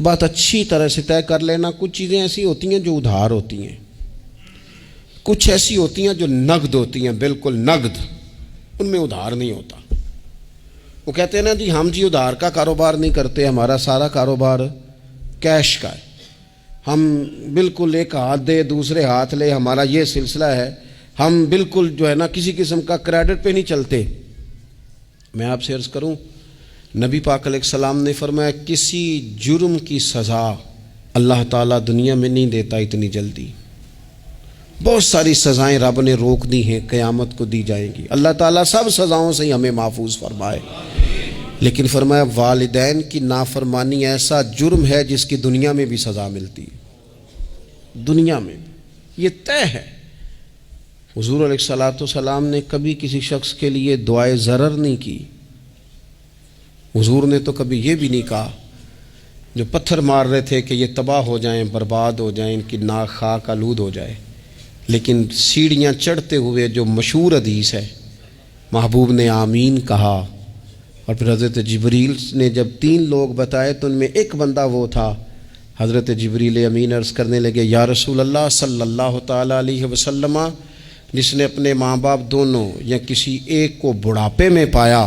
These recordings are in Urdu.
بات اچھی طرح سے طے کر لینا، کچھ چیزیں ایسی ہوتی ہیں جو ادھار ہوتی ہیں، کچھ ایسی ہوتی ہیں جو نقد ہوتی ہیں، بالکل نقد، ان میں ادھار نہیں ہوتا۔ وہ کہتے ہیں نا جی ہم جی ادھار کا کاروبار نہیں کرتے، ہمارا سارا کاروبار کیش کا ہے، ہم بالکل ایک ہاتھ دے دوسرے ہاتھ لے، ہمارا یہ سلسلہ ہے، ہم بالکل جو ہے نا کسی قسم کا کریڈٹ پہ نہیں چلتے۔ میں آپ سے عرض کروں، نبی پاک علیہ السلام نے فرمایا کسی جرم کی سزا اللہ تعالیٰ دنیا میں نہیں دیتا اتنی جلدی۔ بہت ساری سزائیں رب نے روک دی ہیں، قیامت کو دی جائیں گی، اللہ تعالیٰ سب سزاؤں سے ہی ہمیں محفوظ فرمائے۔ لیکن فرمایا والدین کی نافرمانی ایسا جرم ہے جس کی دنیا میں بھی سزا ملتی ہے، دنیا میں یہ طے ہے۔ حضور علیہ الصلوۃ والسلام نے کبھی کسی شخص کے لیے دعائے ضرر نہیں کی۔ حضور نے تو کبھی یہ بھی نہیں کہا، جو پتھر مار رہے تھے کہ یہ تباہ ہو جائیں، برباد ہو جائیں، ان کی ناک خاک آلود ہو جائے، لیکن سیڑھیاں چڑھتے ہوئے جو مشہور حدیث ہے، محبوب نے آمین کہا، اور پھر حضرت جبریل نے جب 3 لوگ بتائے تو ان میں ایک بندہ وہ تھا، حضرت جبریل امین عرض کرنے لگے یا رسول اللہ صلی اللہ تعالیٰ علیہ وسلم، جس نے اپنے ماں باپ دونوں یا کسی ایک کو بڑھاپے میں پایا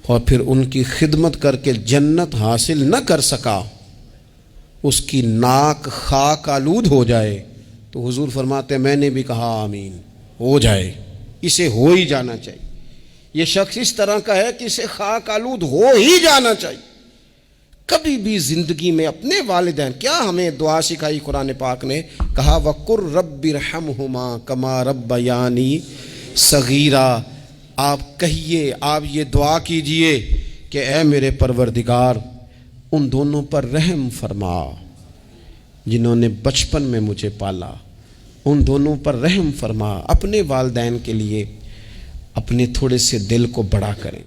اور پھر ان کی خدمت کر کے جنت حاصل نہ کر سکا، اس کی ناک خاک آلود ہو جائے، تو حضور فرماتے ہیں میں نے بھی کہا آمین، ہو جائے، اسے ہو ہی جانا چاہیے۔ یہ شخص اس طرح کا ہے کہ اسے خاک آلود ہو ہی جانا چاہیے۔ کبھی بھی زندگی میں اپنے والدین، کیا ہمیں دعا سکھائی قرآن پاک نے، کہا وَقُرْ رَبِّ ارْحَمْهُمَا كَمَا رَبَّيَانِي صَغِيرًا، آپ کہیے، آپ یہ دعا کیجئے کہ اے میرے پروردگار ان دونوں پر رحم فرما جنہوں نے بچپن میں مجھے پالا، ان دونوں پر رحم فرما۔ اپنے والدین کے لیے اپنے تھوڑے سے دل کو بڑا کریں۔